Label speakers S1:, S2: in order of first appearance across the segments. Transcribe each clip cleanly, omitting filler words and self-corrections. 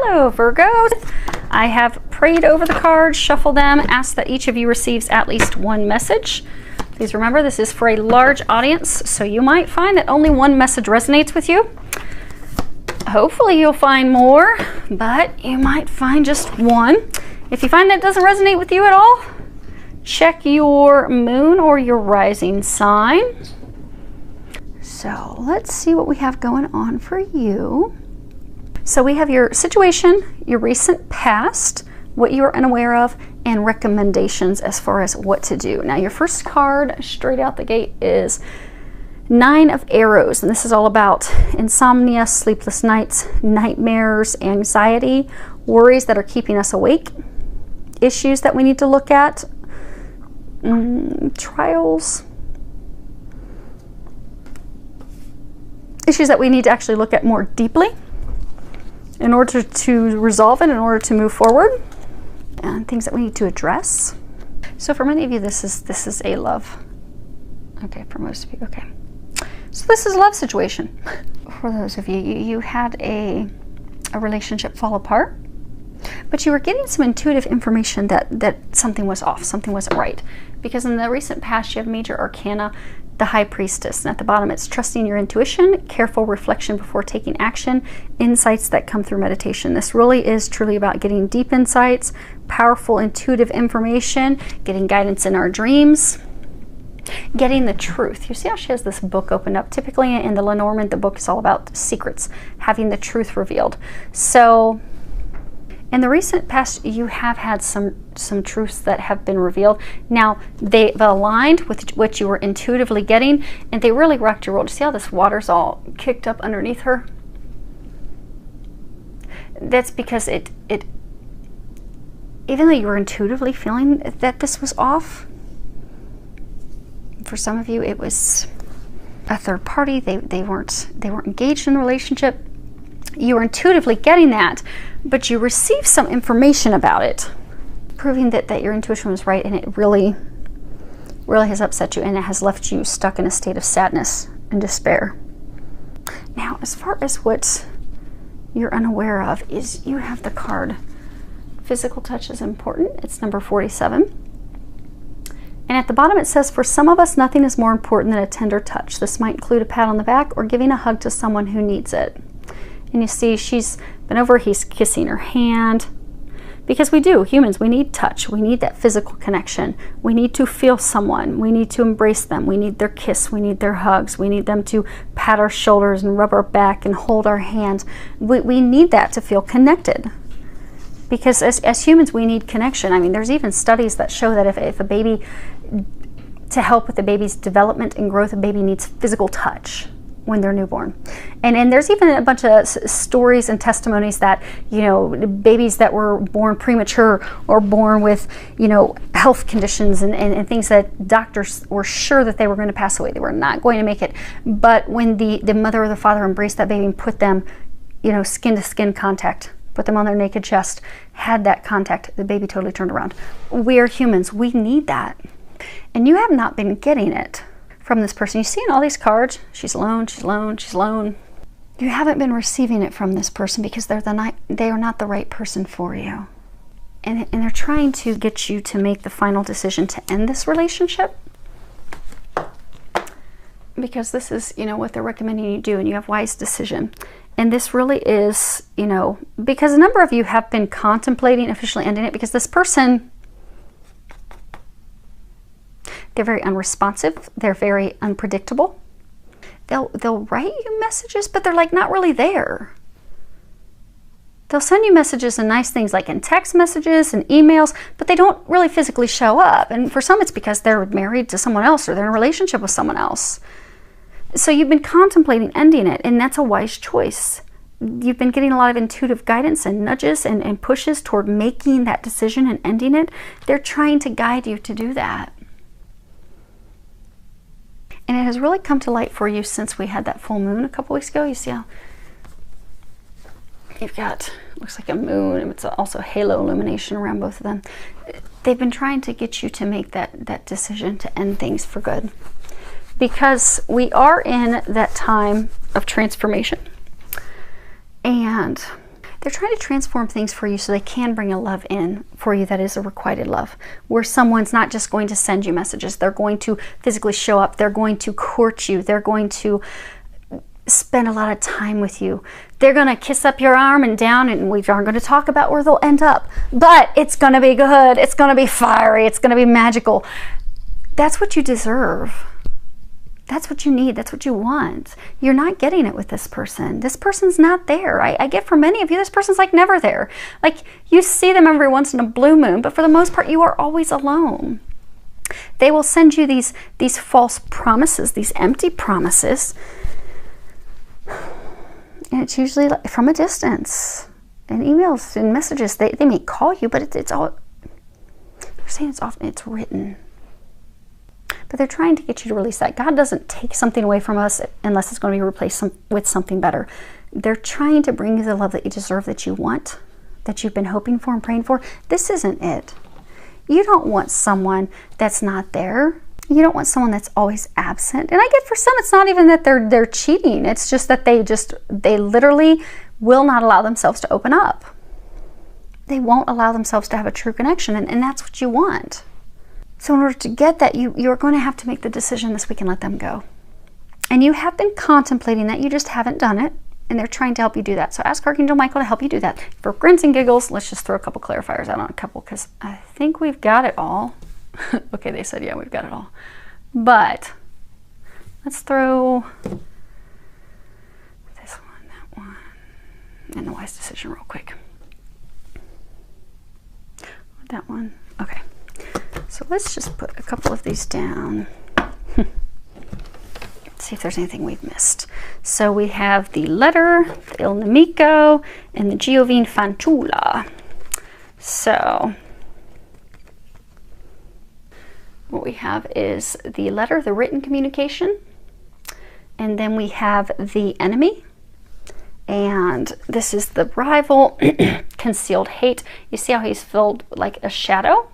S1: Hello, Virgos. I have prayed over the cards, shuffled them, asked that each of you receives at least one message. Please remember, this is for a large audience, so you might find that only one message resonates with you. Hopefully you'll find more, but you might find just one. If you find that doesn't resonate with you at all, check your moon or your rising sign. So let's see what we have going on for you. So we have your situation, your recent past, what you're unaware of, and recommendations as far as what to do. Now your first card straight out the gate is 9 of Arrows, and this is all about insomnia, sleepless nights, nightmares, anxiety, worries that are keeping us awake, issues that we need to look at, trials, issues that we need to actually look at more deeply in order to resolve it, in order to move forward, and things that we need to address. So for many of you, this is a love. Okay, for most of you, okay. So this is a love situation. For those of you, you had a relationship fall apart, but you were getting some intuitive information that something was off, something wasn't right. Because in the recent past, you have major arcana, the High Priestess, and at the bottom it's trusting your intuition, careful reflection before taking action, insights that come through meditation. This really is truly about getting deep insights, powerful intuitive information, getting guidance in our dreams, getting the truth. You see how she has this book opened up? Typically in the Lenormand, the book is all about secrets, having the truth revealed. So in the recent past, you have had some truths that have been revealed. Now, they've aligned with what you were intuitively getting, and they really rocked your world. See how this water's all kicked up underneath her? That's because it even though you were intuitively feeling that this was off, for some of you, it was a third party. They weren't engaged in a relationship. You were intuitively getting that, but you received some information about it, proving that your intuition was right, and it really has upset you, and it has left you stuck in a state of sadness and despair. Now, as far as what you're unaware of, is you have the card physical touch is important. It's number 47. And at the bottom it says, for some of us, nothing is more important than a tender touch. This might include a pat on the back or giving a hug to someone who needs it. And you see she's been over, he's kissing her hand. Because we do, humans, we need touch. We need that physical connection. We need to feel someone. We need to embrace them. We need their kiss. We need their hugs. We need them to pat our shoulders and rub our back and hold our hands. We need that to feel connected. Because as humans, we need connection. I mean, there's even studies that show that if a baby, to help with the baby's development and growth, a baby needs physical touch when they're newborn. And there's even a bunch of stories and testimonies that, you know, babies that were born premature or born with, you know, health conditions and things that doctors were sure that they were going to pass away. They were not going to make it. But when the mother or the father embraced that baby and put them, you know, skin to skin contact, put them on their naked chest, had that contact, the baby totally turned around. We are humans. We need that. And you have not been getting it from this person. You see in all these cards, she's alone, she's alone, she's alone. You haven't been receiving it from this person because they are not the right person for you. And they're trying to get you to make the final decision to end this relationship. Because this is, you know, what they're recommending you do, and you have wise decision. And this really is, you know, because a number of you have been contemplating officially ending it because this person, they're very unresponsive. They're very unpredictable. They'll write you messages, but they're like not really there. They'll send you messages and nice things like in text messages and emails, but they don't really physically show up. And for some, it's because they're married to someone else or they're in a relationship with someone else. So you've been contemplating ending it, and that's a wise choice. You've been getting a lot of intuitive guidance and nudges and pushes toward making that decision and ending it. They're trying to guide you to do that. And it has really come to light for you since we had that full moon a couple weeks ago. You see how you've got, looks like a moon, and it's also halo illumination around both of them. They've been trying to get you to make that decision to end things for good. Because we are in that time of transformation. And They're trying to transform things for you so they can bring a love in for you that is a requited love, where someone's not just going to send you messages. They're going to physically show up. They're going to court you. They're going to spend a lot of time with you. They're going to kiss up your arm and down, and we aren't going to talk about where they'll end up, but it's going to be good. It's going to be fiery. It's going to be magical. That's what you deserve. That's what you need. That's what you want. You're not getting it with this person. This person's not there. I get for many of you, this person's like never there. Like, you see them every once in a blue moon, but for the most part, you are always alone. They will send you these false promises, these empty promises. And it's usually from a distance. In emails and messages, they may call you, but it's all, they're saying it's written. But they're trying to get you to release that. God doesn't take something away from us unless it's going to be replaced with something better. They're trying to bring you the love that you deserve, that you want, that you've been hoping for and praying for. This isn't it. You don't want someone that's not there. You don't want someone that's always absent. And I get for some, it's not even that they're cheating. It's just that they literally will not allow themselves to open up. They won't allow themselves to have a true connection, and that's what you want. So in order to get that, you're going to have to make the decision this week and let them go. And you have been contemplating that, you just haven't done it, and they're trying to help you do that. So ask Archangel Michael to help you do that. For grins and giggles, let's just throw a couple clarifiers out on a couple, because I think we've got it all. Okay, they said, yeah, we've got it all. But let's throw this one, that one, and the wise decision real quick. That one. Okay. So let's just put a couple of these down. See if there's anything we've missed. So we have the letter, the Il Nemico, and the Giovine Fanciulla. So what we have is the letter, the written communication, and then we have the enemy, and this is the rival, concealed hate. You see how he's filled like a shadow?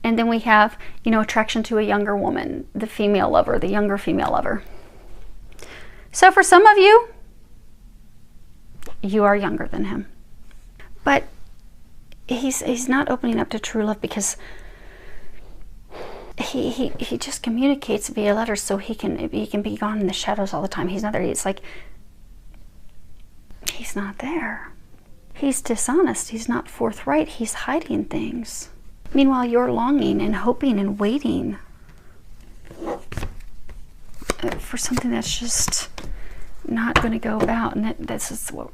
S1: And then we have, attraction to a younger woman, the female lover, the younger female lover. So for some of you, you are younger than him. But he's not opening up to true love because he just communicates via letters, so he can be gone in the shadows all the time. He's not there. It's like he's not there. He's dishonest. He's not forthright. He's hiding things. Meanwhile, you're longing and hoping and waiting for something that's just not going to go about. And this is what,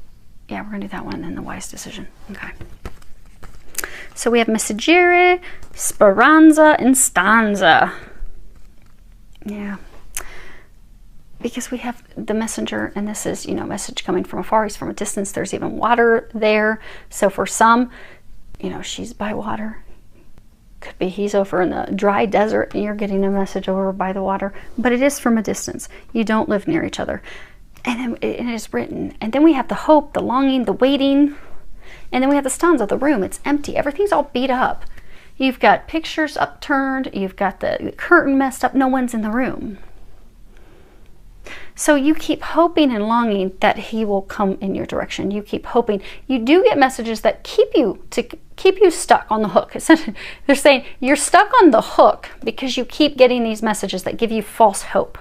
S1: yeah, we're going to do that one and then the wise decision. Okay. So we have Messaggere, Speranza, and Stanza. Yeah. Because we have the messenger, and this is, message coming from afar. He's from a distance. There's even water there. So for some, she's by water. Could be he's over in the dry desert and you're getting a message over by the water. But it is from a distance. You don't live near each other. And then it is written. And then we have the hope, the longing, the waiting. And then we have the stanza, the room. It's empty. Everything's all beat up. You've got pictures upturned. You've got the curtain messed up. No one's in the room. So you keep hoping and longing that he will come in your direction. You keep hoping. You do get messages that keep you stuck on the hook. They're saying you're stuck on the hook because you keep getting these messages that give you false hope.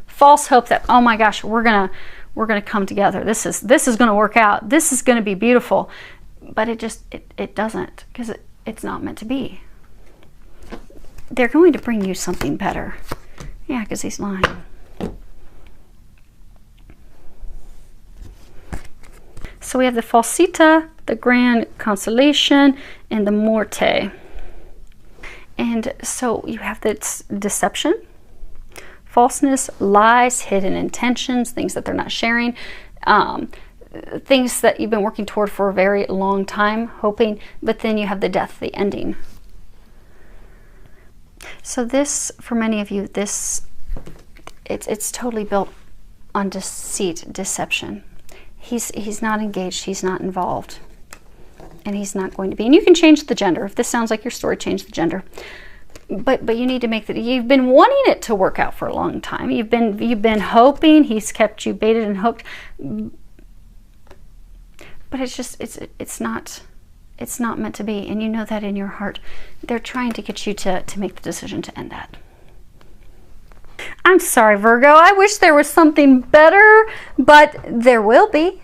S1: False hope that, oh my gosh, we're gonna come together. This is gonna work out. This is gonna be beautiful. But it doesn't, because it's not meant to be. They're going to bring you something better. Yeah, because he's lying. So we have the Falsità, the Grand Consolation, and the Morte. And so you have this deception, falseness, lies, hidden intentions, things that they're not sharing, things that you've been working toward for a very long time, hoping, but then you have the death, the ending. So this, for many of you, it's totally built on deceit, deception. He's not engaged, he's not involved, and he's not going to be. And you can change the gender. If this sounds like your story, change the gender. But you need to make that. You've been wanting it to work out for a long time. You've been hoping. He's kept you baited and hooked. but it's not meant to be, and you know that in your heart. They're trying to get you to make the decision to end that. I'm sorry, Virgo. I wish there was something better, but there will be.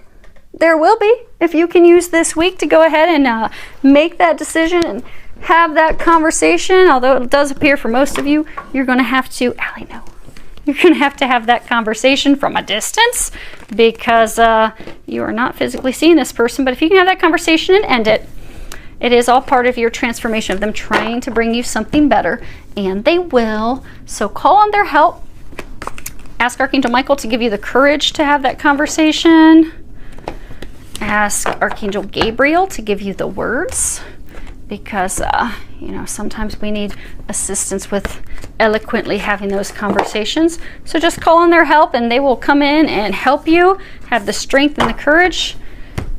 S1: There will be. If you can use this week to go ahead and make that decision and have that conversation, although it does appear for most of you, you're going to have to, Allie, no. You're going to have that conversation from a distance because you are not physically seeing this person. But if you can have that conversation and end it, it is all part of your transformation of them trying to bring you something better, and they will. So call on their help. Ask Archangel Michael to give you the courage to have that conversation. Ask Archangel Gabriel to give you the words, because sometimes we need assistance with eloquently having those conversations. So just call on their help, and they will come in and help you have the strength and the courage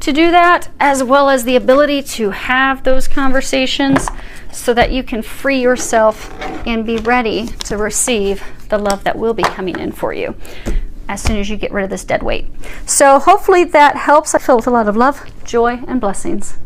S1: to do that, as well as the ability to have those conversations so that you can free yourself and be ready to receive the love that will be coming in for you as soon as you get rid of this dead weight. So hopefully that helps. I feel with a lot of love, joy, and blessings.